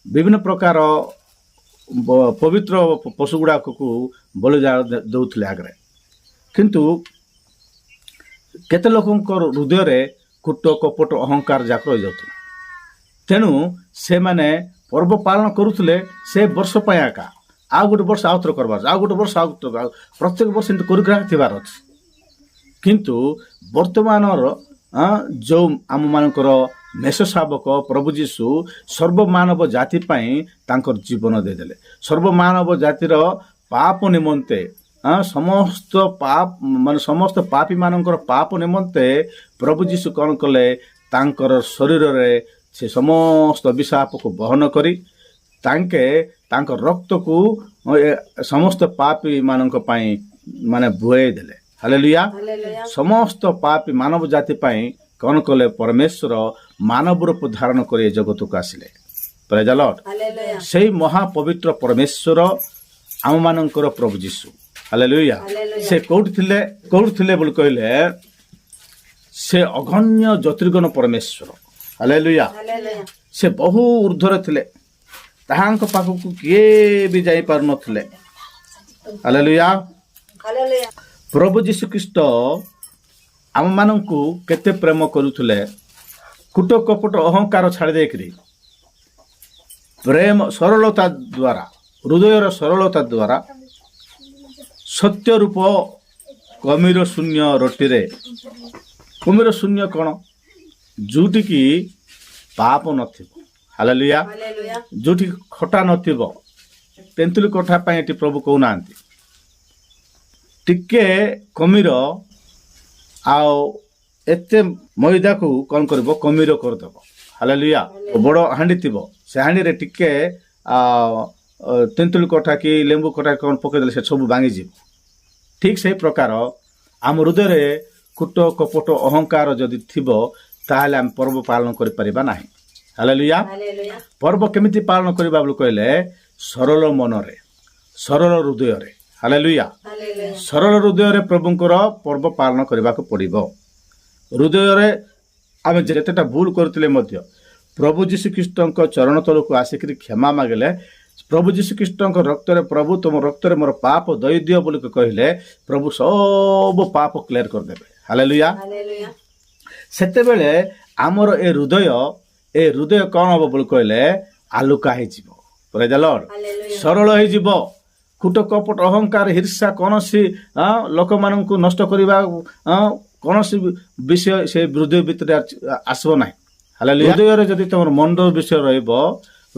ବିଭିନ୍ନ ପ୍ରକାର ପବିତ୍ର ପଶୁ ଗୁଡ଼ାକକୁ ବଳି ଦେଉଥିଲେ ଆଗରେ। କିନ୍ତୁ କେତେ ଲୋକଙ୍କର ହୃଦୟରେ କୂଟ କପଟ ଅହଙ୍କାର ଯାକ ରହିଯାଉଥିଲା। ତେଣୁ ସେମାନେ ପର୍ବ ପାଳନ କରୁଥିଲେ ସେ ବର୍ଷ ପାଇଁ ଏକା, ଆଉ ଗୋଟେ ବର୍ଷ ଆଉଥରେ କରବାର ଅଛି, ଆଉ ଗୋଟେ ବର୍ଷ ପ୍ରତ୍ୟେକ ବର୍ଷ ଏମିତି କରିକି ଥିବାର ଅଛି। କିନ୍ତୁ ବର୍ତ୍ତମାନର ଯେଉଁ ଆମମାନଙ୍କର ମେଷ ଶାବକ ପ୍ରଭୁ ଯୀଶୁ ସର୍ବମାନବ ଜାତି ପାଇଁ ତାଙ୍କର ଜୀବନ ଦେଇଦେଲେ। ସର୍ବମାନବ ଜାତିର ପାପ ନିମନ୍ତେ ସମସ୍ତ ପାପୀମାନଙ୍କର ପାପ ନିମନ୍ତେ ପ୍ରଭୁ ଯୀଶୁ କ'ଣ କଲେ? ତାଙ୍କର ଶରୀରରେ ସେ ସମସ୍ତ ଅଭିଶାପକୁ ବହନ କରି ତାଙ୍କ ରକ୍ତକୁ ସମସ୍ତ ପାପୀମାନଙ୍କ ପାଇଁ ବୁହାଇ ଦେଲେ। ହାଲେଲୁୟା। ସମସ୍ତ ପାପୀ ମାନବ ଜାତି ପାଇଁ କ'ଣ କଲେ? ପରମେଶ୍ୱର ମାନବ ରୂପ ଧାରଣ କରି ଏ ଜଗତକୁ ଆସିଲେ। ପ୍ରେଜ୍ ଦ ଲର୍ଡ। ସେଇ ମହାପବିତ୍ର ପରମେଶ୍ୱର ଆମମାନଙ୍କର ପ୍ରଭୁ ଯୀଶୁ। ହାଲେଲୁୟା। ସେ କୋଉଠି ଥିଲେ ବୋଲି କହିଲେ ସେ ଅଗଣ୍ୟ ଜ୍ୟୋତିର୍ଗଣ ପରମେଶ୍ୱର। ହାଲେଲୁୟା। ସେ ବହୁ ଉର୍ଦ୍ଧ୍ୱରେ ଥିଲେ, ତାହାଙ୍କ ପାଖକୁ କିଏ ବି ଯାଇପାରୁନଥିଲେ। ହାଲେଲୁୟା। ପ୍ରଭୁ ଯୀଶୁ ଖ୍ରୀଷ୍ଟ ଆମମାନଙ୍କୁ କେତେ ପ୍ରେମ କରୁଥିଲେ। କୂଟ କପଟ ଅହଙ୍କାର ଛାଡ଼ି ଦେଇକରି ପ୍ରେମ ସରଳତା ଦ୍ୱାରା, ହୃଦୟର ସରଳତା ଦ୍ୱାରା ସତ୍ୟ ରୂପ କମିର ଶୂନ୍ୟ ରୋଟିରେ। କୁମିର ଶୂନ୍ୟ କ'ଣ? ଯେଉଁଠିକି ପାପ ନଥିବ। ହାଲେଲୁୟା। ଯେଉଁଠି ଖଟା ନଥିବ। ତେନ୍ତୁଳି କଠା ପାଇଁ ଏଠି ପ୍ରଭୁ କହୁନାହାନ୍ତି। ଟିକେ କମିର ଆଉ ଏତେ ମଇଦାକୁ କ'ଣ କରିବ? କମିର କରିଦେବ। ହାଲେଲୁୟା। ବଡ଼ ହାଣ୍ଡି ଥିବ, ସେ ହାଣ୍ଡିରେ ଟିକେ ତେନ୍ତୁଳି କଠା କି ଲେମ୍ବୁ କଠା କ'ଣ ପକେଇଦେଲେ ସେ ସବୁ ଭାଙ୍ଗିଯିବ। ଠିକ୍ ସେଇ ପ୍ରକାର ଆମ ହୃଦୟରେ କୂଟ କପଟ ଅହଙ୍କାର ଯଦି ଥିବ ତାହେଲେ ଆମେ ପର୍ବ ପାଳନ କରିପାରିବା ନାହିଁ। ହାଲେଲୁୟା। ପର୍ବ କେମିତି ପାଳନ କରିବା ବୋଲି କହିଲେ ସରଳ ମନରେ, ସରଳ ହୃଦୟରେ। ହାଲେଲୁୟା। ସରଳ ହୃଦୟରେ ପ୍ରଭୁଙ୍କର ପର୍ବ ପାଳନ କରିବାକୁ ପଡ଼ିବ। ହୃଦୟରେ ଆମେ ଯେତେଟା ଭୁଲ କରିଥିଲେ ମଧ୍ୟ ପ୍ରଭୁ ଯୀଶୁଖ୍ରୀଷ୍ଟଙ୍କ ଚରଣ ତଳକୁ ଆସିକରି କ୍ଷମା ମାଗିଲେ, ପ୍ରଭୁ ଯୀଶୁଖ୍ରୀଷ୍ଟଙ୍କ ରକ୍ତରେ, ପ୍ରଭୁ ତୁମ ରକ୍ତରେ ମୋର ପାପ ଦଇ ଦିଅ ବୋଲି କହିଲେ ପ୍ରଭୁ ସବୁ ପାପ କ୍ଲିୟର କରିଦେବେ। ହାଲେଲୁୟା। ସେତେବେଳେ ଆମର ଏ ହୃଦୟ କ'ଣ ହବ ବୋଲି କହିଲେ ଆଲୁକା ହେଇଯିବ। ପ୍ରେଜ୍ ଦ ଲର୍ଡ। ସରଳ ହେଇଯିବ। କୂଟ କପଟ ଅହଙ୍କାର ହିର୍ଷା କୌଣସି ଲୋକମାନଙ୍କୁ ନଷ୍ଟ କରିବା କୌଣସି ବିଷୟ ସେ ହୃଦୟ ଭିତରେ ଆସିବ ନାହିଁ। ହାଲେଲୁୟା। ହୃଦୟରେ ଯଦି ତମର ମନ୍ଦ ବିଷୟ ରହିବ